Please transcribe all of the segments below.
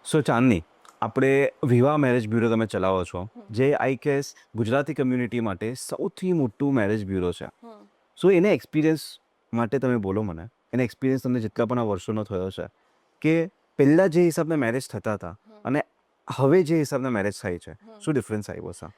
સો ચાંદની, આપણે વિવાહ marriage bureau તમે ચલાવો છો, જે આઈ ગેસ ગુજરાતી કમ્યુનિટી માટે સૌથી મોટું મેરેજ બ્યુરો છે. સો એને એક્સપિરિયન્સ માટે તમે બોલો મને. એને એક્સપિરિયન્સ તમને જેટલા પણ આ વર્ષોનો થયો છે કે પહેલાં જે હિસાબના મેરેજ થતા હતા અને હવે જે હિસાબના મેરેજ થાય છે, શું ડિફરન્સ આવ્યો છે?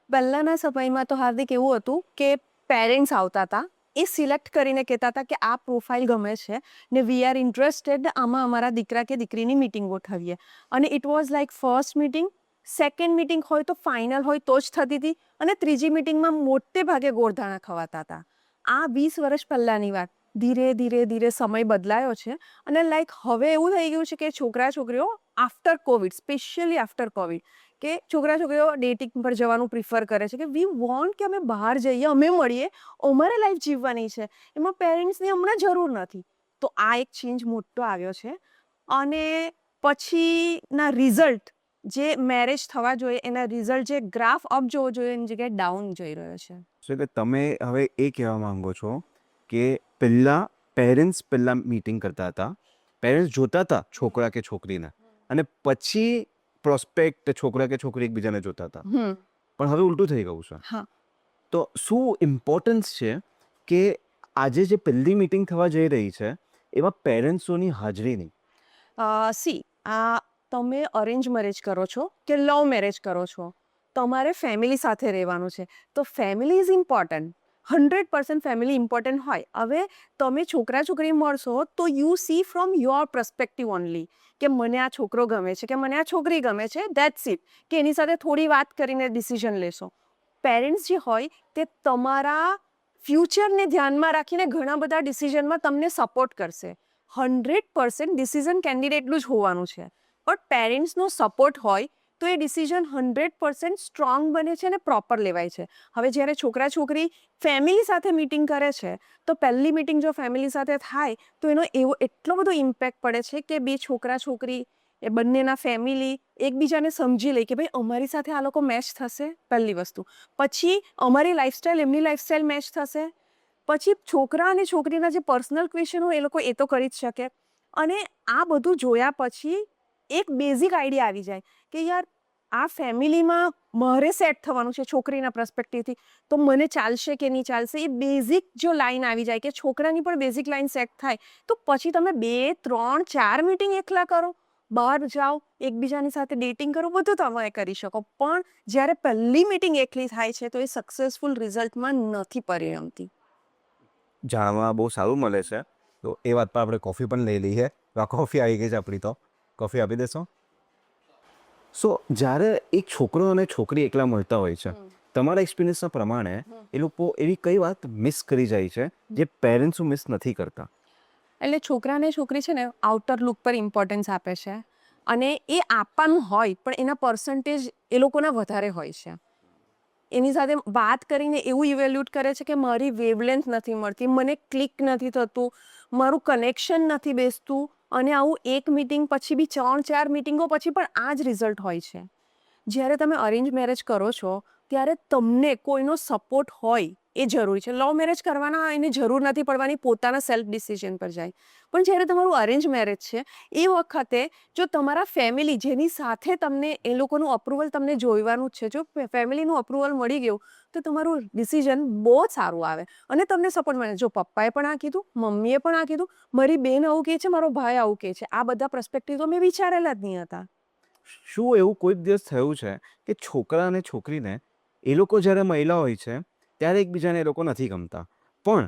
પહેલાંના સમયમાં તો હાર્દિક એવું હતું કે પેરેન્ટ્સ આવતા હતા, એ સિલેક્ટ કરીને કહેતા હતા કે આ પ્રોફાઇલ ગમે છે ને વી આર ઇન્ટરેસ્ટેડ, આમાં અમારા દીકરા કે દીકરીની મિટિંગ ગોઠવીએ. અને it was like first meeting, second meeting હોય તો ફાઇનલ હોય તો જ થતી હતી, અને ત્રીજી મિટિંગમાં મોટે ભાગે ગોળધાણા ખવાતા હતા. આ 20 વર્ષ પહેલાંની વાત. ધીરે ધીરે ધીરે સમય બદલાયો છે અને લાઈક હવે એવું થઈ ગયું છે કે છોકરા છોકરીઓ after Covid, specially after Covid, કે છોકરા છોકરીઓ ડેટિંગ પર જવાનું પ્રિફર કરે છે કે વી વોન્ટ કે અમે બહાર જઈએ, અમે મળીએ, અમારે લાઈફ જીવવાની છે, એમાં પેરેન્ટ્સની હમણાં જરૂર નથી. તો આ એક ચેન્જ મોટો આવ્યો છે. અને પછીના રિઝલ્ટ, જે મેરેજ થવા જોઈએ એના રિઝલ્ટ, જે ગ્રાફ અપ જોવો જોઈએ એની જગ્યાએ ડાઉન જઈ રહ્યો છે. સો એટલે તમે હવે એ કહેવા માંગો છો કે પહેલાં પેરેન્ટ્સ પહેલાં મીટિંગ કરતા હતા, પેરેન્ટ્સ જોતા હતા છોકરા કે છોકરીને, અને પછી પ્રોસ્પેક્ટ છોકરા કે છોકરી એકબીજાને જોતા હતા. પણ હવે ઉલટું થઈ ગયું છે. હા. તો શું ઇમ્પોર્ટન્સ છે કે આજે જે પહેલી મીટિંગ થવા જઈ રહી છે એમાં પેરેન્ટ્સોની હાજરીની? સી, આ તમે અરેન્જ મેરેજ કરો છો કે લવ મેરેજ કરો છો, તમારે ફેમિલી સાથે રહેવાનું છે, તો family is important. 100% family important હોય. હવે તમે છોકરા છોકરી મળશો તો you C from your perspective only, કે મને આ છોકરો ગમે છે કે મને આ છોકરી ગમે છે, દેટ્સ ઇટ. કે એની સાથે થોડી વાત કરીને ડિસિઝન લેશો. પેરેન્ટ્સ જે હોય તે તમારા ફ્યુચરને ધ્યાનમાં રાખીને ઘણા બધા ડિસિઝનમાં તમને સપોર્ટ કરશે. 100% ડિસિઝન કેન્ડિડેટનું જ હોવાનું છે, પણ પેરેન્ટ્સનો સપોર્ટ હોય તો એ ડિસિઝન 100% સ્ટ્રોંગ બને છે અને પ્રોપર લેવાય છે. હવે જ્યારે છોકરા છોકરી ફેમિલી સાથે મીટિંગ કરે છે, તો પહેલી મીટિંગ જો ફેમિલી સાથે થાય તો એનો એવો એટલો બધો ઇમ્પેક્ટ પડે છે કે બે છોકરા છોકરી એ બંનેના ફેમિલી એકબીજાને સમજી લે કે ભાઈ અમારી સાથે આ લોકો મેચ થશે, પહેલી વસ્તુ. પછી અમારી લાઈફસ્ટાઈલ એમની લાઈફસ્ટાઈલ મેચ થશે. પછી છોકરા અને છોકરીના જે પર્સનલ ક્વેશ્ચન હોય એ લોકો એ તો કરી જ શકે. અને આ બધું જોયા પછી એક બેઝિક આઈડિયા આવી જાય કે યાર, આ ફેમિલીમાં મારે સેટ થવાનું છે છોકરીના પર્સપેક્ટિવથી, તો મને ચાલશે કે નહીં ચાલશે. એ બેઝિક જો લાઈન આવી જાય કે છોકરાની પણ બેઝિક લાઈન સેટ થાય, તો પછી તમે 2, 3, 4 મીટિંગ એકલા કરો, બહાર જાઓ, એકબીજાની સાથે ડેટિંગ કરો, બધું તમે કરી શકો. પણ જ્યારે પહેલી મીટિંગ એકલી થાય છે તો એ સક્સેસફુલ રિઝલ્ટમાં નથી પરિણમતી. જાણવા બહુ સારું મળે છે. તો એ વાત પર આપણે કોફી પણ લઈ લઈએ. આ કોફી આવી ગઈ છે આપણી, તો કોફી આપી દેશો? સો જ્યારે એક છોકરો અને છોકરી એકલા મળતા હોય છે, તમારા એક્સપિરિયન્સના પ્રમાણે એ લોકો એવી કઈ વાત મિસ કરી જાય છે જે પેરેન્ટ્સો મિસ નથી કરતા? એટલે છોકરા અને છોકરી છે ને આઉટર લુક પર ઇમ્પોર્ટન્સ આપે છે, અને એ આપવાનું હોય પણ એના પર્સન્ટેજ એ લોકોના વધારે હોય છે. એની સાથે વાત કરીને એવું ઇવેલ્યુટ કરે છે કે મારી વેવલેન્થ નથી મળતી, મને ક્લિક નથી થતું, મારું કનેક્શન નથી બેસતું, અને આવું એક મિટિંગ પછી બી 3-4 મિટિંગો પછી પણ આ જ રિઝલ્ટ હોય છે. જ્યારે તમે અરેન્જ મેરેજ કરો છો ત્યારે તમને કોઈનો સપોર્ટ હોય એ જરૂરી છે. લવ મેરેજ કરવાના એને જરૂર નથી પડવાની, પોતાના સેલ્ફ ડિસિઝન પર જાય. પણ જ્યારે તમારું અરેન્જ મેરેજ છે એ વખતે જો તમારા ફેમિલી, જેની સાથે તમને એ લોકોનું અપ્રુવલ તમને જોઈવાનું જ છે, જો ફેમિલીનું અપ્રુવલ મળી ગયું તો તમારું ડિસિઝન બહુ જ સારું આવે અને તમને સપોર્ટ મળે. જો પપ્પાએ પણ આ કીધું, મમ્મીએ પણ આ કીધું, મારી બેન આવું કહે છે, મારો ભાઈ આવું કહે છે, આ બધા પર્સપેક્ટિવ તો મેં વિચારેલા જ નહીં હતા. શું એવું કોઈ દિવસ થયું છે કે છોકરા અને છોકરીને એ લોકો જ્યારે મહિલા હોય છે ત્યારે એકબીજાને એ લોકો નથી ગમતા, પણ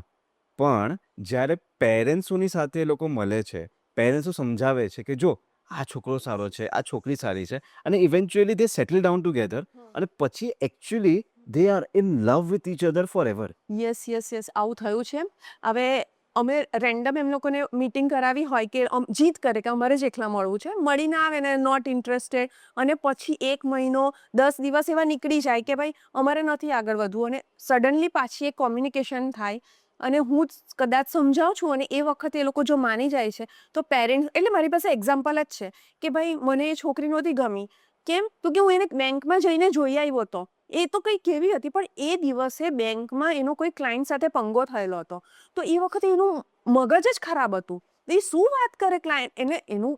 પણ જ્યારે પેરેન્ટ્સોની સાથે એ લોકો મળે છે, પેરેન્ટ્સો સમજાવે છે કે જો આ છોકરો સારો છે, આ છોકરી સારી છે, અને eventually they settle down together, અને પછી actually they are in love with each other forever. Yes, yes, yes, આવું થયું છે. હવે અમે રેન્ડમ એમ લોકોને મીટિંગ કરાવી હોય કે જીદ કરે કે અમારે જ એકલા મળવું છે, મળીને આવે ને નોટ ઇન્ટરેસ્ટેડ, અને પછી 1 મહિનો 10 દિવસ એવા નીકળી જાય કે ભાઈ અમારે નથી આગળ વધવું, અને સડનલી પાછી એક કોમ્યુનિકેશન થાય અને હું જ કદાચ સમજાવું છું અને એ વખતે એ લોકો જો માની જાય છે તો પેરેન્ટ્સ, એટલે મારી પાસે એક્ઝામ્પલ જ છે કે ભાઈ મને એ છોકરી નહોતી ગમી. કેમ? તો કે હું એને બેંકમાં જઈને જોઈ આવ્યો હતો. એ તો કંઈ કેવી હતી, પણ એ દિવસે બેંકમાં એનો કોઈ ક્લાયન્ટ સાથે પંગો થયેલો હતો, તો એ વખતે એનું મગજ જ ખરાબ હતું. એ શું વાત કરે ક્લાયન્ટ, એને એનું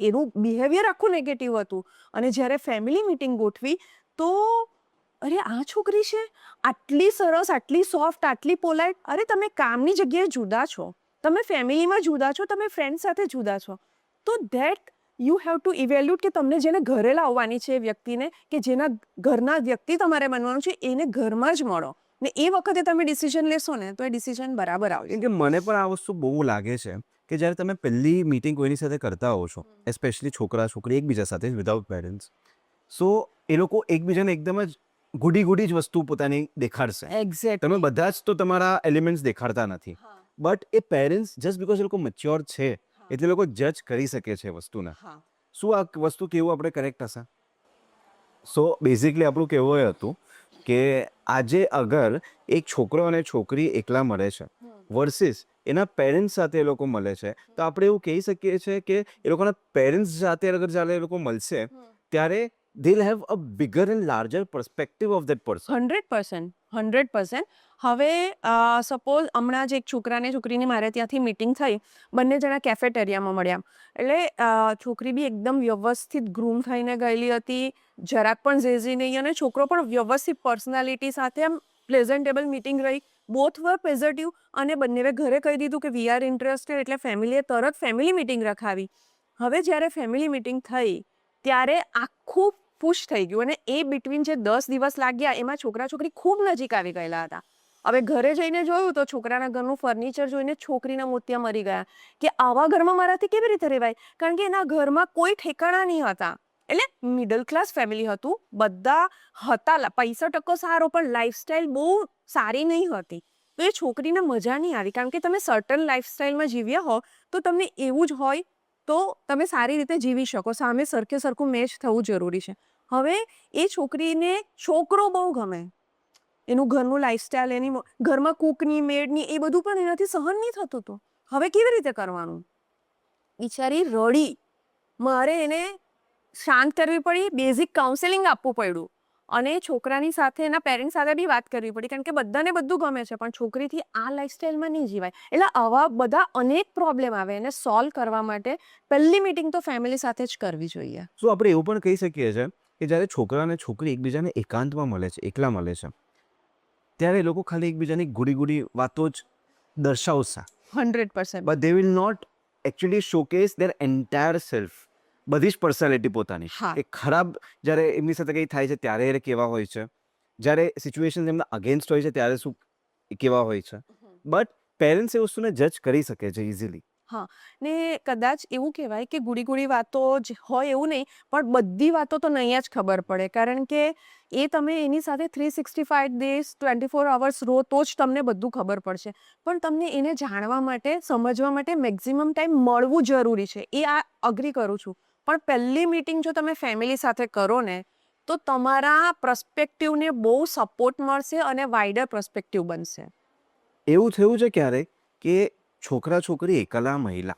એનું બિહેવિયર આખું નેગેટિવ હતું. અને જ્યારે ફેમિલી મિટિંગ ગોઠવી તો અરે આ છોકરી છે આટલી સરસ, આટલી સોફ્ટ, આટલી પોલાઇટ. અરે તમે કામની જગ્યાએ જુદા છો, તમે ફેમિલીમાં જુદા છો, તમે ફ્રેન્ડ સાથે જુદા છો. તો ધેટ યુ હેવ ટુ ઇવેલ્યુટ કે તમને જેને ઘરે લાવવાની છે એ વ્યક્તિને, કે જેના ઘરના વ્યક્તિ તમારે બનવાનું છે એને ઘરમાં જ મળો. ને એ વખતે તમે ડિસિઝન લેશો ને તો એ ડિસિઝન બરાબર આવશે. કેમ કે મને પણ આ વસ્તુ બહુ લાગે છે કે જ્યારે તમે પહેલી મીટિંગ કોઈની સાથે કરતા હો છો, એસ્પેશિયલી છોકરા છોકરી એકબીજા સાથે વિધાઉટ પેરેન્ટ્સ, સો એ લોકો એકબીજાને એકદમ જ ગુડી જ વસ્તુ પોતાની દેખાડશે. તમે એક્ઝેક્ટલી. બધા જ તો તમારા એલિમેન્ટ્સ દેખાડતા નથી, બટ એ પેરેન્ટ્સ જસ્ટ બીકોઝ એ લોકો મેચ્યોર છે એટલે એ લોકો જજ કરી શકે છે એ વસ્તુને. શું આ વસ્તુ કેવું આપણે કરેક્ટ હશે? સો બેઝિકલી આપણું કહેવું એ હતું કે આજે અગર એક છોકરો અને છોકરી એકલા મળે છે વર્સિસ એના પેરેન્ટ્સ સાથે એ લોકો મળે છે, તો આપણે એવું કહી શકીએ છીએ કે એ લોકોના પેરેન્ટ્સ સાથે અગર જ્યારે એ લોકો મળશે ત્યારે they will have a bigger and larger perspective of that person. 100%. હવે સપોઝ હમણાં જ એક છોકરાને છોકરીની મારે ત્યાંથી મિટિંગ થઈ, બંને જણા કેફેટેરિયામાં મળ્યા. એટલે છોકરી બી એકદમ વ્યવસ્થિત ગ્રૂમ થઈને ગયેલી હતી, જરાક પણ ઝેઝી નહીં, અને છોકરો પણ વ્યવસ્થિત પર્સનાલિટી સાથે આમ પ્રેઝન્ટેબલ મિટિંગ રહી. બોથ વર પોઝિટિવ, અને બંનેવે ઘરે કહી દીધું કે વી આર ઇન્ટરેસ્ટેડ, એટલે ફેમિલીએ તરત ફેમિલી મિટિંગ રખાવી. હવે જ્યારે ફેમિલી મિટિંગ થઈ ત્યારે આખું પુશ થઈ ગયું, અને એ બિટવીન જે 10 દિવસ લાગ્યા એમાં છોકરા છોકરી ખૂબ નજીક આવી ગયેલા હતા. હવે ઘરે જઈને જોયું તો છોકરાના ઘરનું ફર્નિચર જોઈને છોકરીના મોતિયા મરી ગયા કે આવા ઘરમાં મારાથી કેવી રીતે રહેવાય. કારણ કે એના ઘરમાં કોઈ ઠેકાણા નહીં હતા. એટલે મિડલ ક્લાસ ફેમિલી હતું, બધા હતા, પૈસા ટકો સારો, પણ લાઈફસ્ટાઈલ બહુ સારી નહીં હતી. તો એ છોકરીને મજા નહીં આવી, કારણ કે તમે સર્ટન લાઈફસ્ટાઈલમાં જીવ્યા હો તો તમને એવું જ હોય તો તમે સારી રીતે જીવી શકો. સામે સરખે સરખું મેચ થવું જરૂરી છે. હવે એ છોકરીને છોકરો બહુ ગમે, એનું ઘરનું લાઈફસ્ટાઈલ, એની ઘરમાં કૂકની મેડની એ બધું પણ એનાથી સહન નહીં થતું હતું. હવે કેવી રીતે કરવાનું? બિચારી રડી, મારે એને શાંત કરવી પડી, બેઝિક કાઉન્સેલિંગ આપવું પડ્યું, અને છોકરાની સાથે એના પેરેન્ટ્સ સાથે બી વાત કરવી પડી, કારણ કે બધાને બધું ગમે છે પણ છોકરીથી આ લાઈફસ્ટાઈલમાં નહીં જીવાય. એટલે આવા બધા અનેક પ્રોબ્લેમ આવે, એને સોલ્વ કરવા માટે પહેલી મિટિંગ તો ફેમિલી સાથે જ કરવી જોઈએ. સો આપણે એવું પણ કહી શકીએ છીએ કે જ્યારે છોકરા અને છોકરી એકબીજાને એકાંતમાં મળે છે, એકલા મળે છે, ત્યારે એ લોકો ખાલી એકબીજાની ગુડી વાતો જ દર્શાવશે, 100%. But they will not actually showcase their entire self, બધી જ પર્સનાલિટી પોતાની. હા. એ ખરાબ જ્યારે એમની સાથે કંઈ થાય છે ત્યારે એ કેવા હોય છે, જ્યારે સિચ્યુએશન એમના અગેન્સ્ટ હોય છે ત્યારે શું કેવા હોય છે, બટ પેરેન્ટ્સ એ વસ્તુને જજ કરી શકે છે ઇઝીલી. હા, ને કદાચ એવું કહેવાય કે ગુડી વાતો જ હોય એવું નહીં, પણ બધી વાતો તો નહીં જ ખબર પડે, કારણ કે એ તમે એની સાથે 365 ડેઝ 24 અવર્સ રહો તો જ તમને બધું ખબર પડશે. પણ તમને એને જાણવા માટે, સમજવા માટે મેક્સિમમ ટાઈમ મળવું જરૂરી છે, એ આ અગ્રી કરું છું. પણ પહેલી મિટિંગ જો તમે ફેમિલી સાથે કરો ને તો તમારા પર્સપેક્ટિવને બહુ સપોર્ટ મળશે અને વાઇડર પર્સપેક્ટિવ બનશે. એવું થયું છે ક્યારેક કે છોકરા છોકરી એકલા મહિલા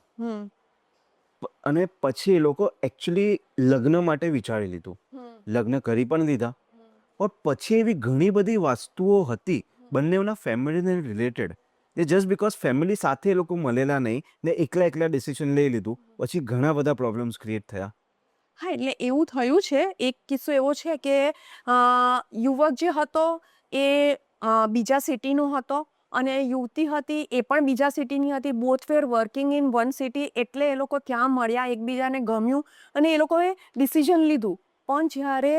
અને પછી એ લોકો એકચ્યુઅલી લગ્ન માટે વિચારી લીધું, લગ્ન કરી પણ દીધા, પણ પછી એવી ઘણી બધી વસ્તુઓ હતી બંનેના ફેમિલીને related, A just because family સાથે એ લોકો મળેલા નહીં ને એકલા ડિસિઝન લઈ લીધું, પછી ઘણા બધા પ્રોબ્લેમ્સ ક્રિએટ થયા. હા, એટલે એવું થયું છે. એક કિસ્સો એવો છે કે યુવક જે હતો એ બીજા સિટીનો હતો, અને યુવતી હતી એ પણ બીજા સિટીની હતી. Both were working in one city, એટલે એ લોકો ત્યાં મળ્યા, એકબીજાને ગમ્યું અને એ લોકોએ ડિસિઝન લીધું. પણ જ્યારે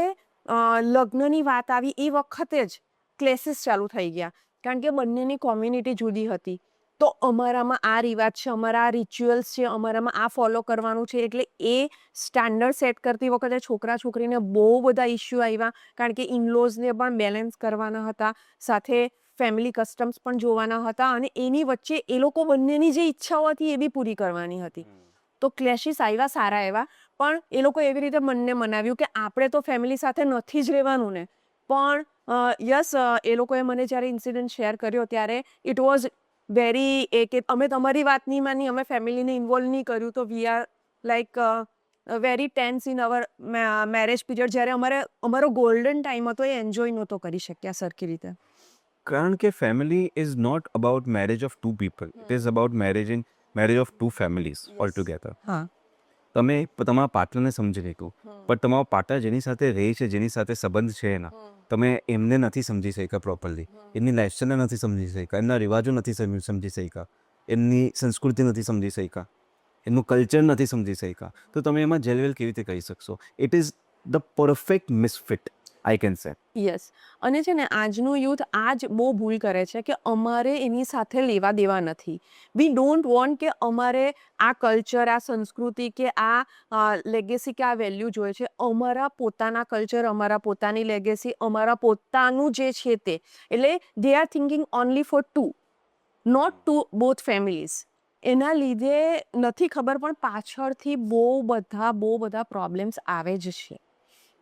લગ્નની વાત આવી એ વખતે જ ક્લેસીસ ચાલુ થઈ ગયા, કારણ કે બંનેની કોમ્યુનિટી જુદી હતી. તો અમારામાં આ રિવાજ છે, અમારા આ રિચ્યુઅલ્સ છે, અમારામાં આ ફોલો કરવાનું છે, એટલે એ સ્ટાન્ડર્ડ સેટ કરતી વખતે છોકરા છોકરીને બહુ બધા ઇસ્યુ આવ્યા, કારણ કે ઇનલોઝને પણ બેલેન્સ કરવાના હતા, સાથે ફેમિલી કસ્ટમ્સ પણ જોવાના હતા, અને એની વચ્ચે એ લોકો બંનેની જે ઈચ્છાઓ હતી એ બી પૂરી કરવાની હતી. તો ક્લેશિસ આવ્યા સારા એવા, પણ એ લોકો એવી રીતે મનને મનાવ્યું કે આપણે તો ફેમિલી સાથે નથી જ રહેવાનું ને. પણ યસ, એ લોકોએ મને જ્યારે ઇન્સિડન્ટ શેર કર્યો ત્યારે ઇટ વોઝ વેરી એ કે અમે તમારી વાત નહીં માની, અમે ફેમિલીને ઇન્વોલ્વ નહીં કર્યું, તો we are like very tense in our marriage period. જ્યારે અમારો ગોલ્ડન ટાઈમ હતો એ એન્જોય નહોતો કરી શક્યા સરખી રીતે. કારણ કે family is not about marriage of two people, it is about marriage of two families all together. હા. તમે તમારા પાર્ટનરને સમજી લીધું, પણ તમારો પાર્ટનર જેની સાથે રહે છે, જેની સાથે સંબંધ છે એના, તમે એમને નથી સમજી શક્યા પ્રોપરલી, એમની લાઈફસ્ટાઈલને નથી સમજી શક્યા, એમના રિવાજો નથી સમજી શક્યા, એમની સંસ્કૃતિ નથી સમજી શક્યા, એમનું કલ્ચર નથી સમજી શક્યા, તો તમે એમાં જેલવેલ કેવી રીતે કરી શકશો? It is the perfect misfit, I can say. Yes. અને છે ને આજનું યુથ આ જ બહુ ભૂલ કરે છે કે અમારે એની સાથે લેવા દેવા નથી. વી ડોન્ટ વોન્ટ કે અમારે આ કલ્ચર, આ સંસ્કૃતિ કે આ લેગેસી કે આ વેલ્યુ જોઈએ છે. અમારા પોતાના કલ્ચર, અમારા પોતાની લેગેસી, અમારા પોતાનું જે છે તે. એટલે they are thinking only for two, not to both families. એના લીધે નથી ખબર પણ પાછળથી બહુ બધા પ્રોબ્લેમ્સ આવે જ છે.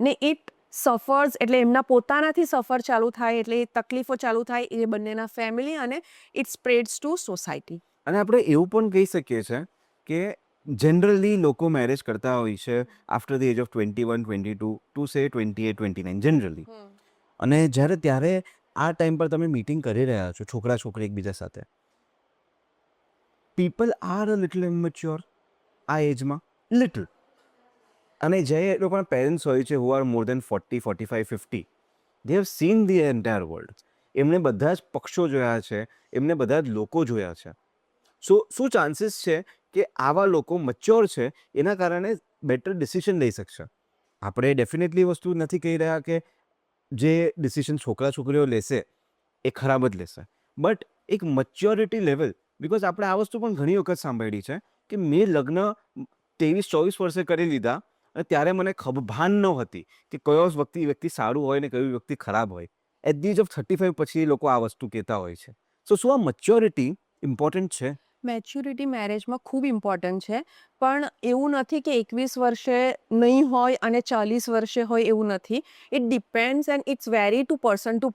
ને ઇટ સફર્સ, એટલે એમના પોતાનાથી સફર ચાલુ થાય, એટલે એ તકલીફો ચાલુ થાય એ બંનેના ફેમિલી, અને ઇટ સ્પ્રેડ્સ ટુ સોસાયટી. અને આપણે એવું પણ કહી શકીએ છીએ કે જનરલી લોકો મેરેજ કરતા હોય છે after the age of 21, 22 to say 28, 29 generally. અને ત્યારે આ ટાઈમ પર તમે મીટિંગ કરી રહ્યા છો છોકરા છોકરી એકબીજા સાથે, પીપલ આર અ લિટલ ઇમેચ્યોર આ એજમાં, લિટલ. અને જે એ લોકોના પેરેન્ટ્સ હોય છે who are more than 40, 45, 50, they have seen the entire world. એમને બધા જ પક્ષો જોયા છે, એમને બધા જ લોકો જોયા છે. શું ચાન્સીસ છે કે આવા લોકો મચ્યોર છે એના કારણે બેટર ડિસિઝન લઈ શકશે? આપણે ડેફિનેટલી વસ્તુ નથી કહી રહ્યા કે જે ડિસિઝન છોકરા છોકરીઓ લેશે એ ખરાબ જ લેશે, બટ એક મચ્યોરિટી લેવલ, બિકોઝ આપણે આ વસ્તુ પણ ઘણી વખત સાંભળી છે કે મેં લગ્ન 23-24 વર્ષે કરી લીધા અને ત્યારે મને ભાન ન હતી કે કયો વ્યક્તિ સારું હોય ને કયું વ્યક્તિ ખરાબ હોય. એટ ધી એજ ઓફ 35 પછી લોકો આ વસ્તુ કહેતા હોય છે. શું આ મચ્યોરિટી ઇમ્પોર્ટન્ટ છે? મેચ્યોરિટી મેરેજમાં ખૂબ ઇમ્પોર્ટન્ટ છે, પણ એવું નથી કે 21 વર્ષે નહીં હોય અને 40 વર્ષે હોય, એવું નથી. It depends and it's very to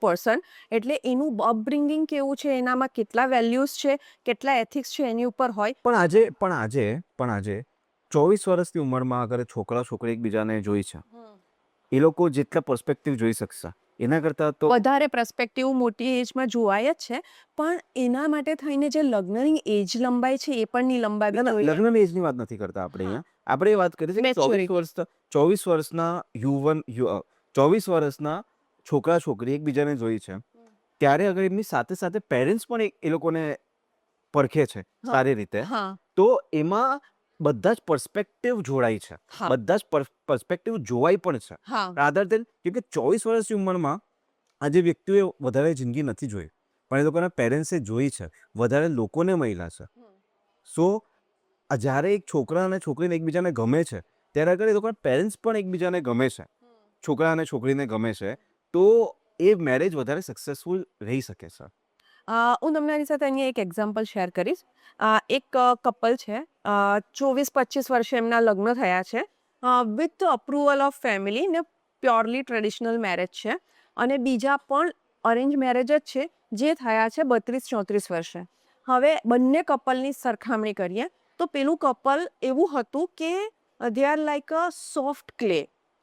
person. એટલે એનું અપબ્રિંગિંગ કેવું છે, એનામાં કેટલા વેલ્યુઝ છે, કેટલા એથિક્સ છે, એની ઉપર હોય. પણ આજે 24 વર્ષની ઉંમરમાં અગર છોકરા છોકરી એકબીજાને જોઈ છે, એ લોકો જેટલા પર્સપેક્ટિવ જોઈ શકશે એના કરતાં તો વધારે પર્સપેક્ટિવ મોટી એજમાં જોવાય જ છે, પણ એના માટે થઈને જે લગ્નની એજ લંબાઈ છે એ પણ નહીં લંબાવી જોઈએ. લગ્નની એજની વાત નથી કરતા આપણે અહીંયા. આપણે એ વાત કરીએ છીએ કે 24 વર્ષના 24 વર્ષના છોકરા છોકરી એકબીજાને જોઈ છે, ત્યારે અગર એમની સાથે સાથે પેરેન્ટ્સ પણ એ લોકોને પરખે છે સારી રીતે, તો એમાં બધા જ પર્સપેક્ટિવ જોડાય છે, બધા જ પર્સપેક્ટિવ જોવાય પણ છે. રાધર દેન, કેમ કે 24 વર્ષની ઉંમરમાં આજે વ્યક્તિઓએ વધારે જિંદગી નથી જોઈ, પણ એ લોકોના પેરેન્ટ્સે જોઈ છે, વધારે લોકોને મળ્યા છે. સો જ્યારે એક છોકરા અને છોકરીને એકબીજાને ગમે છે, ત્યારે અગર એ લોકોના પેરેન્ટ્સ પણ એકબીજાને ગમે છે, છોકરા અને છોકરીને ગમે છે, તો એ મેરેજ વધારે સક્સેસફુલ રહી શકે છે. હું તમારી સાથે અહીંયા એક એક્ઝામ્પલ શેર કરીશ. એક કપલ છે, 24-25 વર્ષે એમના લગ્ન થયા છે, વિથ અપ્રુવલ ઓફ ફેમિલી, ને પ્યોરલી ટ્રેડિશનલ મેરેજ છે. અને બીજા પણ અરેન્જ મેરેજ જ છે, જે થયા છે 32-34 વર્ષે. હવે બંને કપલની સરખામણી કરીએ તો પેલું કપલ એવું હતું કે they are like a soft clay.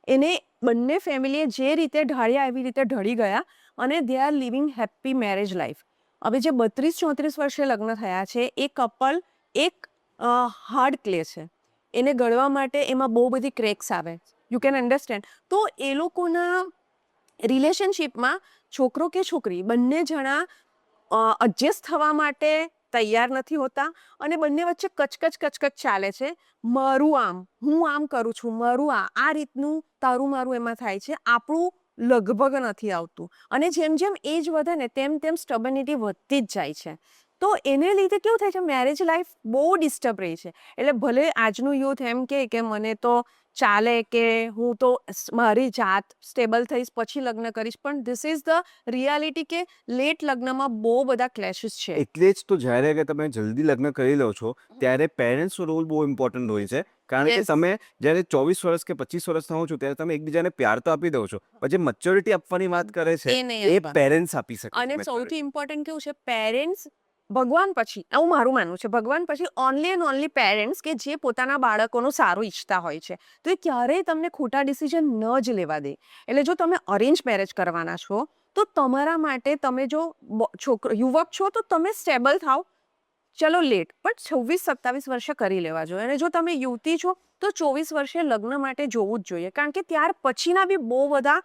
એને બંને ફેમિલીએ જે રીતે ઢાળ્યા એવી રીતે ઢળી ગયા, અને they are living happy marriage life. હવે જે 32-34 વર્ષે લગ્ન થયા છે એ કપલ એક હાર્ડ ક્લે છે. એને ગળવા માટે એમાં બહુ બધી ક્રેક્સ આવે, યુ કેન અન્ડરસ્ટેન્ડ. તો એ લોકોના રિલેશનશિપમાં છોકરો કે છોકરી બંને જણા એડજસ્ટ થવા માટે તૈયાર નથી હોતા, અને બંને વચ્ચે કચકચ ચાલે છે. મારું આમ, હું આમ કરું છું, મારું આ રીતનું તારું મારું એમાં થાય છે, આપણું લગભગ નથી આવતું. અને જેમ જેમ એજ વધે ને તેમ સ્ટબનિટી વધતી જ જાય છે. તો એને લીધે કેવું થાય છે, મેરેજ લાઈફ બહુ ડિસ્ટર્બ રહી છે. એટલે ભલે આજનું યુથ એમ કે મને તો ચાલે કે હું તો મારી જાત સ્ટેબલ થઈશ પછી લગ્ન કરીશ, પણ ધીસ ઇઝ ધ રિયાલિટી કે લેટ લગ્નમાં બહુ બધા ક્લેશિસ છે. એટલે જ તો જ્યારે તમે જલ્દી લગ્ન કરી લો છો ત્યારે પેરેન્ટ્સનો રોલ બહુ ઇમ્પોર્ટન્ટ હોય છે, કારણ કે તમે જ્યારે 24 વર્ષ કે 25 વર્ષના હો છો ત્યારે તમે એકબીજાને પ્યાર તો આપી દો છો, પણ જે મચ્યોરિટી આપવાની વાત કરે છે એ પેરેન્ટ્સ આપી શકે. અને સૌથી ઇમ્પોર્ટન્ટ કેવું છે, પેરેન્ટ્સ ભગવાન પછી, એવું મારું માનવું છે, ભગવાન પછી ઓનલી એન્ડ ઓનલી પેરેન્ટ્સ કે જે પોતાના બાળકોનું સારું ઈચ્છતા હોય છે. તો એ ક્યારેય તમને ખોટા ડિસિઝન ન જ લેવા દે. એટલે જો તમે અરેન્જ મેરેજ કરવાના છો તો તમારા માટે, તમે જો યુવક છો તો તમે સ્ટેબલ થાવ, ચલો લેટ, પણ 26-27 વર્ષે કરી લેવા જોઈએ. અને જો તમે યુવતી છો તો 24 વર્ષે લગ્ન માટે જોવું જ જોઈએ, કારણ કે ત્યાર પછીના બી બહુ બધા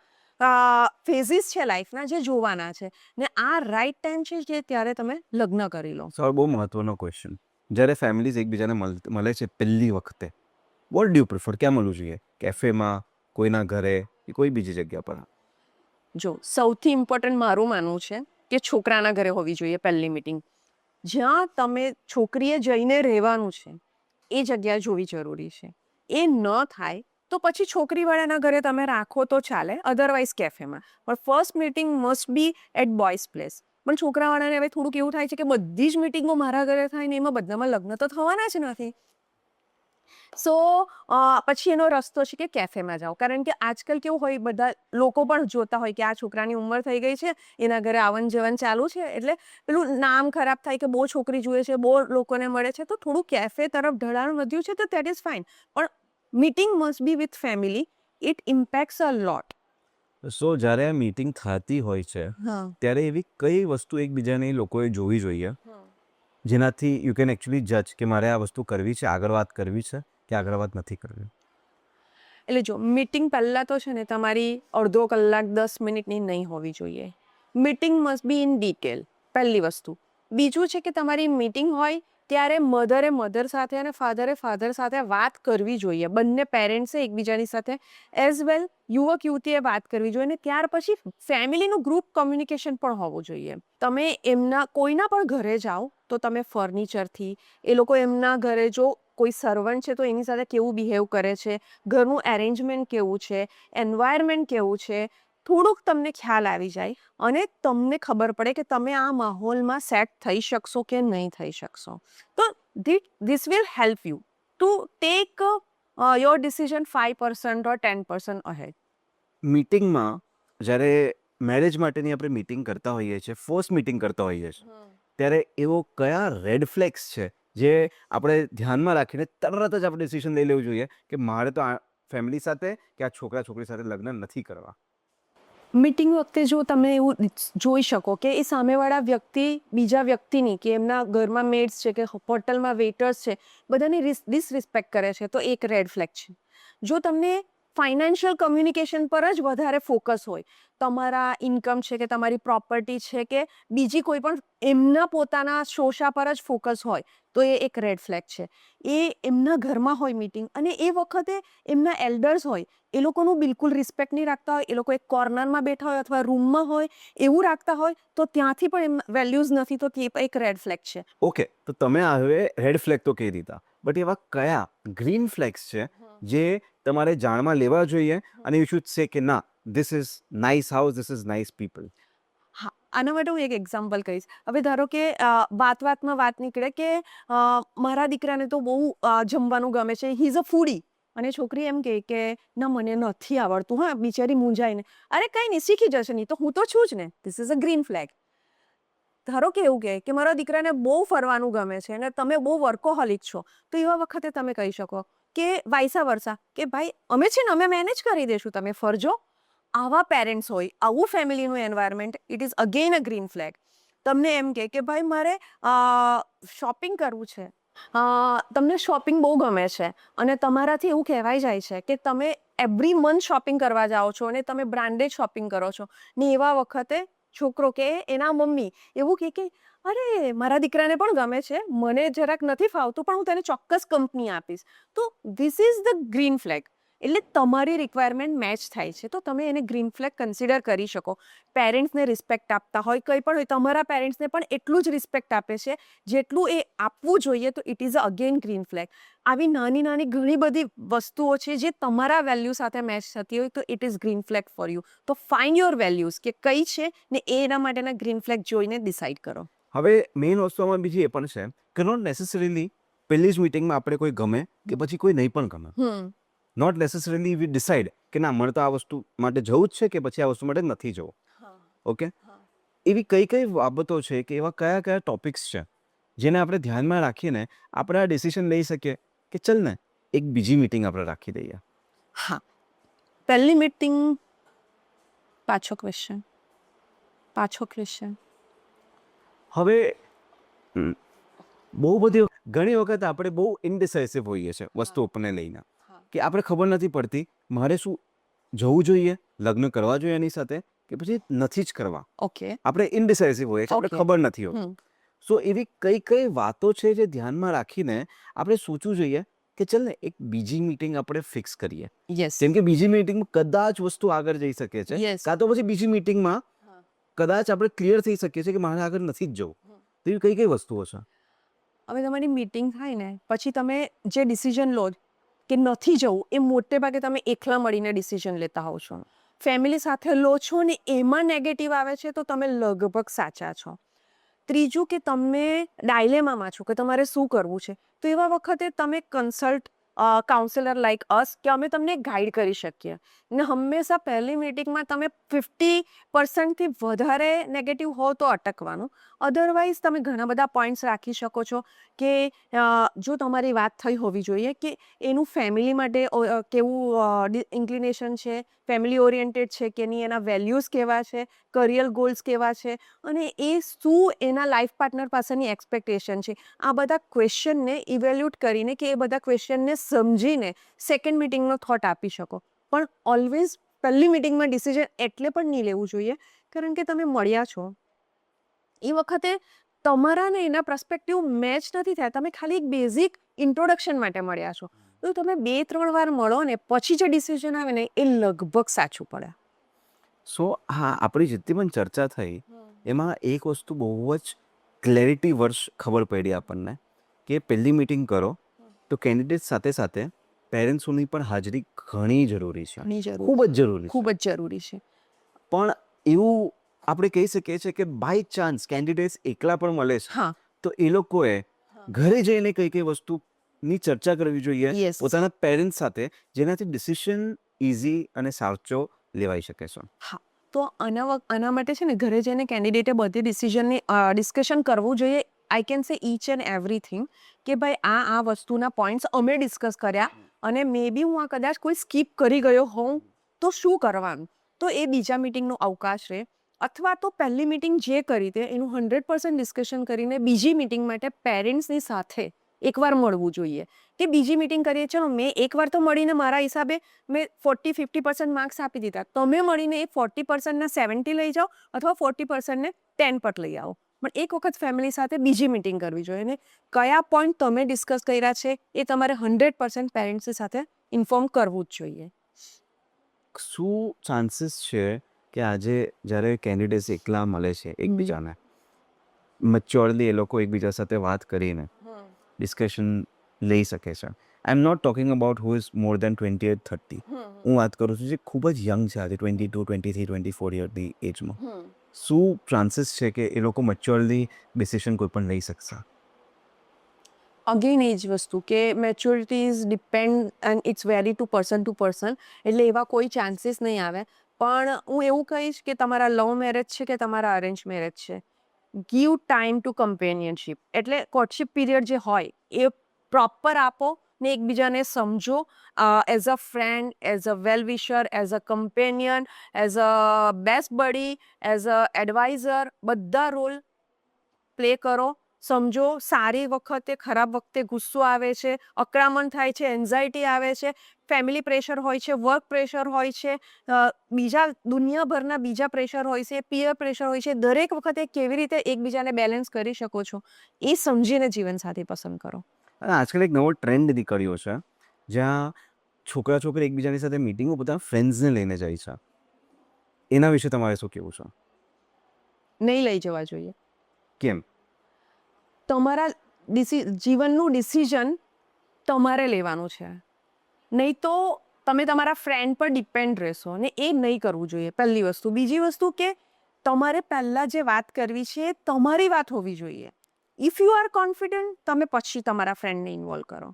ફેઝિસ છે લાઈફના જે જોવાના છે, ને આ રાઈટ ટાઈમ છે જે ત્યારે તમે લગ્ન કરી લો. સર બહુ મહત્વનો ક્વેશ્ચન, જ્યારે ફેમિલીઝ એકબીજાને મળે છે પહેલી વખતે, વોટ ડુ યુ પ્રિફર? ક્યાં મળવું જોઈએ? કેફેમાં, કોઈના ઘરે, કે કોઈ બીજી જગ્યા પર? જો સૌથી ઇમ્પોર્ટન્ટ મારું માનવું છે કે છોકરાના ઘરે હોવી જોઈએ પહેલી મીટિંગ. જ્યાં તમે છોકરીએ જઈને રહેવાનું છે એ જગ્યા જોવી જરૂરી છે. એ ન થાય તો પછી છોકરીવાળાના ઘરે તમે રાખો તો ચાલે, અધરવાઇઝ કેફેમાં. પણ first meeting must be at boys place. પણ છોકરાવાળાને હવે થોડુંક એવું થાય છે કે બધી જ મિટિંગો મારા ઘરે થાય ને એમાં બધામાં લગ્ન તો થવાના જ નથી. સો પછી એનો રસ્તો છે કે કેફેમાં જાઓ, કારણ કે આજકાલ કેવું હોય, બધા લોકો પણ જોતા હોય કે આ છોકરાની ઉંમર થઈ ગઈ છે, એના ઘરે આવન જવન ચાલુ છે, એટલે પેલું નામ ખરાબ થાય કે બહુ છોકરી જોઈએ છે, બહુ લોકોને મળે છે, તો થોડું કેફે તરફ ઢળાણ વધ્યું છે, તો દેટ ઇઝ ફાઇન. પણ meeting must be with family. It impacts a lot. So જ્યારે આ મીટિંગ થતી હોય છે હા. ત્યારે એવી કઈ વસ્તુ એકબીજાને લોકોએ જોવી જોઈએ જેનાથી યુ કેન એકચ્યુઅલી જજ કે મારે આ વસ્તુ કરવી છે, આગળ વાત કરવી છે કે આગળ વાત નથી કરવી? એટલે જો મીટિંગ પહેલાં તો છે ને તમારી અડધો કલાક 10 મિનિટની નહીં હોવી જોઈએ. Meeting must B in detail, પહેલી વસ્તુ. બીજું છે કે તમારી મીટિંગ હોય ત્યારે મધર સાથે અને ફાધર સાથે વાત કરવી જોઈએ. બંને પેરેન્ટ્સે એકબીજાની સાથે એઝ વેલ યુવક યુવતીએ વાત કરવી જોઈએ, અને ત્યાર પછી ફેમિલીનું ગ્રુપ કમ્યુનિકેશન પણ હોવું જોઈએ. તમે કોઈના પણ ઘરે જાઓ તો તમે ફર્નિચરથી, એ લોકો એમના ઘરે જો કોઈ સર્વન્ટ છે તો એની સાથે કેવું બિહેવ કરે છે, ઘરનું એરેન્જમેન્ટ કેવું છે, એન્વાયરમેન્ટ કેવું છે, થોડુંક તમને ખ્યાલ આવી જાય અને તમને ખબર પડે કે તમે આ માહોલમાં સેટ થઈ શકશો કે નહીં થઈ શકશો. તો this will help you to take your decision 5% or 10% ahead. મીટિંગમાં જ્યારે મેરેજ માટેની આપણે મીટિંગ કરતા હોઈએ છીએ, ફર્સ્ટ મીટિંગ કરતા હોઈએ છીએ, ત્યારે એવો કયા રેડ ફ્લેગ્સ છે જે આપણે ધ્યાનમાં રાખીને તરત જ આપણે ડિસિઝન લઈ લેવું જોઈએ કે મારે તો આ ફેમિલી સાથે કે આ છોકરા છોકરી સાથે લગ્ન નથી કરવા? મીટિંગ વખતે જો તમે એવું જોઈ શકો કે એ સામેવાળા વ્યક્તિ બીજા વ્યક્તિની, કે એમના ઘરમાં મેડ્સ છે કે હોટલમાં વેઇટર્સ છે, બધાની ડિસરિસ્પેક્ટ કરે છે, તો એક રેડ ફ્લેગ છે. જો તમને ફાઇનાન્શિયલ કમ્યુનિકેશન પર જ વધારે ફોકસ હોય, તમારા ઇન્કમ છે કે તમારી પ્રોપર્ટી છે કે બીજી કોઈ પણ એમના પોતાના શોષા પર જ ફોકસ હોય, તો એ એક રેડ ફ્લેગ છે. એ એમના ઘરમાં હોય મીટિંગ અને એ વખતે એમના એલ્ડર્સ હોય, એ લોકોનું બિલકુલ રિસ્પેક્ટ નહીં રાખતા હોય, એ લોકો એક કોર્નરમાં બેઠા હોય અથવા રૂમમાં હોય એવું રાખતા હોય, તો ત્યાંથી પણ એમ વેલ્યુઝ નથી, તો તે એક રેડ ફ્લેગ છે. ઓકે, તો તમે હવે રેડ ફ્લેગ તો કહી દીધા, બટ એવા કયા ગ્રીન ફ્લેગ્સ છે જે તમારે જાણમાં લેવા જોઈએ અને યુ શુડ સે કે ના, this is nice house, this is nice people? હા, આના માટે હું એક એક્ઝામ્પલ કહીશ. હવે ધારો કે વાતમાં વાત નીકળે કે મારા દીકરાને તો બહુ જમવાનું ગમે છે, હી ઇઝ અ ફૂડી, અને છોકરી એમ કહે કે ના મને નથી આવડતું, હા, બિચારી મૂંઝાઈને. અરે કંઈ નહીં, શીખી જશે, નહીં તો હું તો છું જ ને. This is a green flag. ધારો કે એવું કહે કે મારા દીકરાને બહુ ફરવાનું ગમે છે અને તમે બહુ વર્કોહોલિક છો, તો એવા વખતે તમે કહી શકો કે વાઇસા વર્સા, કે ભાઈ અમે છે ને, અમે મેનેજ કરી દઈશું, તમે ફરજો. આવા પેરેન્ટ્સ હોય, આવું ફેમિલીનું environment, it is again a green flag. તમને એમ કે ભાઈ મારે શોપિંગ કરવું છે, તમને શોપિંગ બહુ ગમે છે અને તમારાથી એવું કહેવાય જાય છે કે તમે એવરી મંથ શોપિંગ કરવા જાઓ છો અને તમે બ્રાન્ડેડ શોપિંગ કરો છો, ને એવા વખતે છોકરો કે એના મમ્મી એવું કે અરે મારા દીકરાને પણ ગમે છે, મને જરાક નથી ફાવતું, પણ હું તેને ચોક્કસ કંપની આપીશ. તો this is the green flag. એટલે તમારી રિક્વાયરમેન્ટ મેચ થાય છે, તો તમે એને ગ્રીન ફ્લેગ કન્સિડર કરી શકો. પેરેન્ટ્સને રિસ્પેક્ટ આપતા હોય, કંઈ પણ હોય, તમારા પેરેન્ટ્સને પણ એટલું જ રિસ્પેક્ટ આપે છે જેટલું એ આપવું જોઈએ, તો it is again green flag. આવી નાની નાની ઘણી બધી વસ્તુઓ છે જે તમારા વેલ્યુ સાથે મેચ થતી હોય, તો it is green flag for you. તો ફાઇન્ડ યોર વેલ્યુઝ કે કઈ છે ને એના માટેના ગ્રીન ફ્લેગ જોઈને ડિસાઇડ કરો. હવે મેઇન વસ્તુ આમાં બીજી એ પણ છે કે નોટ નેસેસરીલી પહેલી જ મીટિંગમાં આપણે કોઈ ગમે કે પછી કોઈ નહીં પણ ગમે, નોટ નેસેસરીલી વી ડિસાઇડ કે ના મને તો આ વસ્તુ માટે જવું જ છે કે પછી આ વસ્તુ માટે નથી જવું. ઓકે, એવી કઈ કઈ બાબતો છે કે એવા કયા કયા ટોપિક્સ છે જેને આપણે ધ્યાનમાં રાખીને આપણે આ ડિસિઝન લઈ શકીએ કે ચલ ને એક બીજી મીટિંગ આપણે રાખી દઈએ? હા, પહેલી મીટિંગ. પાછો ક્વેશ્ચન. હવે બહુ બધી ઘણી વખત આપણે બહુ ઇનડિસાઇસિવ હોઈએ છીએ વસ્તુ ઉપરને લઈને. કે આપણે ખબર નથી પડતી મારે શું જવું જોઈએ, લગ્ન કરવા જોઈએ એની સાથે, કે પછી નથી જ કરવા. ઓકે. આપણે ઇનડિસાઇસિવ હોઈએ છીએ, આપણે Okay. ખબર નથી હોતી. સો એવી કઈ કઈ વાતો છે જે ધ્યાનમાં રાખીને આપણે સોચવું જોઈએ કે ચાલ ને એક બીજી મીટિંગ આપણે ફિક્સ કરીએ. યસ. જેમ કે બીજી મીટિંગમાં કદાચ વસ્તુ આગળ જઈ શકે છે, Yes. કાં તો પછી બીજી મીટિંગમાં કદાચ આપણે ક્લિયર થઈ શકીએ છીએ કે મારે આગળ નથી જ જવું. તો એવી કઈ કઈ વસ્તુઓ છે? હવે તમારી મીટિંગ થાય ને પછી તમે જે ડિસિઝન લો કે નથી જવું, એ મોટે ભાગે તમે એકલા મળીને ડિસિઝન લેતા હોવ છો. ફેમિલી સાથે લો છો ને એમાં નેગેટિવ આવે છે તો તમે લગભગ સાચા છો. ત્રીજું કે તમે ડાયલેમામાં છો કે તમારે શું કરવું છે, તો એવા વખતે તમે કન્સલ્ટ કાઉન્સેલર લાઈક અસ કે અમે તમને ગાઈડ કરી શકીએ. ને હંમેશા પહેલી મીટિંગમાં તમે 50%થી વધારે નેગેટિવ હો તો અટકવાનું. અધરવાઇઝ તમે ઘણા બધા પોઈન્ટ્સ રાખી શકો છો કે જો તમારી વાત થઈ હોવી જોઈએ કે એનું ફેમિલી માટે કેવું ઇન્ક્લિનેશન છે, ફેમિલી ઓરિએન્ટેડ છે કે નહીં, એના વેલ્યુઝ કેવા છે, કરિયર ગોલ્સ કેવા છે, અને એ શું એના લાઈફ પાર્ટનર પાસેની એક્સપેક્ટેશન છે. આ બધા ક્વેશ્ચનને ઇવેલ્યુટ કરીને કે એ બધા ક્વેશ્ચનને સમજીને સેકન્ડ મિટિંગનો થોટ આપી શકો. પણ ઓલવેઝ પહેલી મિટિંગમાં ડિસિઝન એટલે પણ નહીં લેવું જોઈએ કારણ કે તમે મળ્યા છો એ વખતે તમારા ને એના પર્સપેક્ટિવ મેચ નથી થયા. તમે ખાલી એક બેઝિક ઇન્ટ્રોડક્શન માટે મળ્યા છો. તો તમે 2-3 વાર મળો ને પછી જે ડિસિઝન આવે ને એ લગભગ સાચું પડે. સો હા, આપણી જેટલી પણ ચર્ચા થઈ એમાં એક વસ્તુ બહુ જ ક્લેરિટી વર્ષ ખબર પડી આપણને કે પહેલી મીટિંગ કરો તો કેન્ડિડેટ સાથે સાથે પેરેન્ટ્સોની પણ હાજરી ઘણી જરૂરી છે, ઘણી જરૂરી ખૂબ જ જરૂરી છે. ખૂબ જ જરૂરી છે. પણ એવું આપણે કહી શકીએ છીએ કે બાય ચાન્સ કેન્ડિડેટ્સ એકલા પણ મળે છે, હા. તો એ લોકોએ ઘરે જઈને કઈ કઈ વસ્તુની ચર્ચા કરવી જોઈએ Yes. પોતાના પેરેન્ટ્સ સાથે, જેનાથી ડિસિઝન ઇઝી અને સાચો લેવાઈ શકે છે. હા, તો આના માટે છે ને ઘરે જઈને કેન્ડિડેટે બધી ડિસિઝનની ડિસ્કશન કરવું જોઈએ. આઈ કેન સે ઈચ એન્ડ એવરીથિંગ કે ભાઈ આ વસ્તુના પોઈન્ટ્સ અમે ડિસ્કસ કર્યા અને મે બી હું આ કદાચ કોઈ સ્કીપ કરી ગયો હોઉં તો શું કરવાનું, તો એ બીજા મિટિંગનો અવકાશ રહે. અથવા તો પહેલી મિટિંગ જે કરી તે એનું 100% ડિસ્કશન કરીને બીજી મિટિંગ માટે પેરેન્ટ્સની સાથે એકવાર મળવું જોઈએ કે બીજી મિટિંગ કરીએ. ચલો મેં એકવાર તો મળીને મારા હિસાબે મેં 40-50% માર્ક્સ આપી દીધા, તમે મળીને એ 40%ના 70 લઈ જાઓ અથવા 40%ને 10 પર લઈ આવો. પણ એક વખત ફેમિલી સાથે બીજી મિટિંગ કરવી જોઈએ અને કયા પોઈન્ટ તમે ડિસ્કસ કર્યા છે એ તમારે 100% પેરેન્ટ્સની સાથે ઇન્ફોર્મ કરવું જ જોઈએ. શું ચાન્સીસ છે કે આજે જ્યારે કેન્ડિડેટ્સ એકલા મળે છે એકબીજાને, મેચ્યોરલી એ લોકો એકબીજા સાથે વાત કરીને ડિસ્કશન લઈ શકે છે? I am not talking about who is more than 28-30. હું વાત કરું છું જે ખૂબ જ યંગ છે આજે 22, 23, 24 યરની એજમાં. શું ચાન્સીસ છે કે એ લોકો મેચ્યોરલી ડિસિઝન કોઈ પણ લઈ શકશે? અગેન એ જ વસ્તુ કે maturity is depend and it's very to person. એટલે એવા કોઈ ચાન્સીસ નહીં આવે. પણ હું એવું કહીશ કે તમારા લવ મેરેજ છે કે તમારા અરેન્જ મેરેજ છે, ગીવ ટાઈમ ટુ કમ્પેનિયનશિપ. એટલે કોર્ટશિપ પીરિયડ જે હોય એ પ્રોપર આપો ને એકબીજાને સમજો as a friend, as a well wisher, as a companion, as a best buddy, as a adviser, બધા રોલ પ્લે કરો. સમજો સારી વખતે ખરાબ વખતે ગુસ્સો આવે છે, અકળામણ થાય છે, એન્ઝાયટી આવે છે, ફેમિલી પ્રેશર હોય છે, વર્ક પ્રેશર હોય છે, બીજા દુનિયાભરના બીજા પ્રેશર હોય છે, પિયર પ્રેશર હોય છે. દરેક વખતે કેવી રીતે એકબીજાને બેલેન્સ કરી શકો છો એ સમજીને જીવનસાથી પસંદ કરો. અને આજકાલ એક નવો ટ્રેન્ડ નીકળ્યો છે જ્યાં છોકરા છોકરી એકબીજાની સાથે મિટિંગો પોતાના ફ્રેન્ડ્સને લઈને જાય છે. એના વિશે તમારે શું કહેવું છે? નહીં લઈ જવા જોઈએ. કેમ? તમારા જીવનનું ડિસિઝન તમારે લેવાનું છે. નહીં તો તમે તમારા ફ્રેન્ડ પર ડિપેન્ડ રહેશો ને એ નહીં કરવું જોઈએ પહેલી વસ્તુ. બીજી વસ્તુ કે તમારે પહેલાં જે વાત કરવી છે એ તમારી વાત હોવી જોઈએ. ઇફ યુ આર કોન્ફિડન્ટ તમે પછી તમારા ફ્રેન્ડને ઇન્વોલ્વ કરો.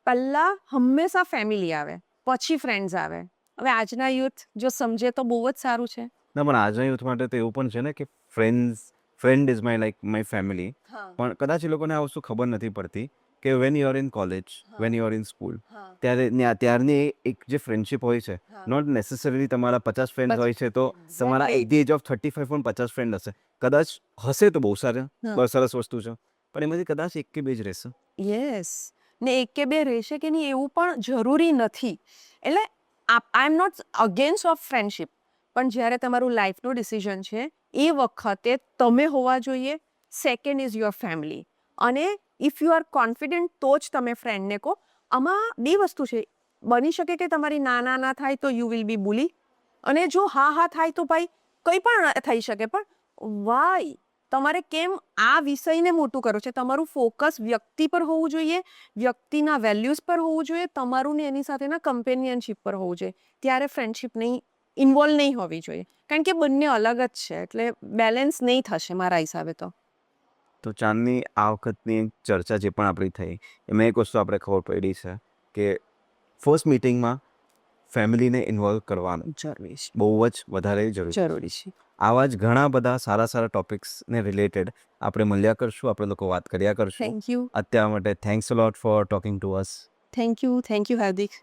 પહેલાં હંમેશા ફેમિલી આવે પછી ફ્રેન્ડ્સ આવે. હવે આજના યુથ જો સમજે તો બહુ જ સારું છે. ના, પણ આજના યુથ માટે તો એવું પણ છે ને કે ફ્રેન્ડ ઇઝ માય ફેમિલી. પણ કદાચ એ લોકોને આ વસ્તુ ખબર નથી પડતી કે when you are in college, when you are in school, ત્યારની એક જે ફ્રેન્ડશિપ હોય છે, નોટ નેસેસરીલી તમારા 50 ફ્રેન્ડ હોય છે તો તમારા એટ ધી એજ ઓફ 35 પણ 50 ફ્રેન્ડ હશે. કદાચ હશે તો બહુ સારા, બહુ સરસ વસ્તુ છે, પણ એમાંથી કદાચ એક કે બે જ રહેશે. યસ. ને એક કે બે રહેશે કે નહીં એવું પણ જરૂરી નથી. એટલે I am not against of friendship, પણ જ્યારે તમારું લાઈફનું ડિસિઝન છે એ વખતે તમે હોવા જોઈએ. Second is your family. અને ઇફ યુ આર કોન્ફિડન્ટ તો જ તમે ફ્રેન્ડને કહો. આમાં બે વસ્તુ છે. બની શકે કે તમારી ના થાય તો યુ વિલ બી બુલી, અને જો હા થાય તો ભાઈ કંઈ પણ થઈ શકે. પણ વાય તમારે કેમ આ વિષયને મોટું કરો છો? તમારું ફોકસ વ્યક્તિ પર હોવું જોઈએ, વ્યક્તિના વેલ્યુઝ પર હોવું જોઈએ, તમારું ને એની સાથેના કમ્પેનિયનશિપ પર હોવું જોઈએ. ત્યારે ફ્રેન્ડશિપ ઇન્વોલ્વ નહીં હોવી જોઈએ, કારણ કે બંને અલગ જ છે. એટલે બેલેન્સ નહીં થશે મારા હિસાબે તો. તો ચાંદની, આ વખતની ચર્ચા જે પણ આપણી થઈ એમાં એક વસ્તુ આપણે ખબર પડી છે કે ફર્સ્ટ મીટિંગમાં ફેમિલીને ઇન્વોલ્વ કરવાનું જરૂરી છે. બહુ જ વધારે જરૂરી છે. આવા જ ઘણા બધા સારા ટોપિક્સને રિલેટેડ આપણે મળ્યા કરશું, આપણે લોકો વાત કર્યા કરશું. થેન્ક યુ અત્યાર માટે thanks a lot four talking two us. Thank you Hardik.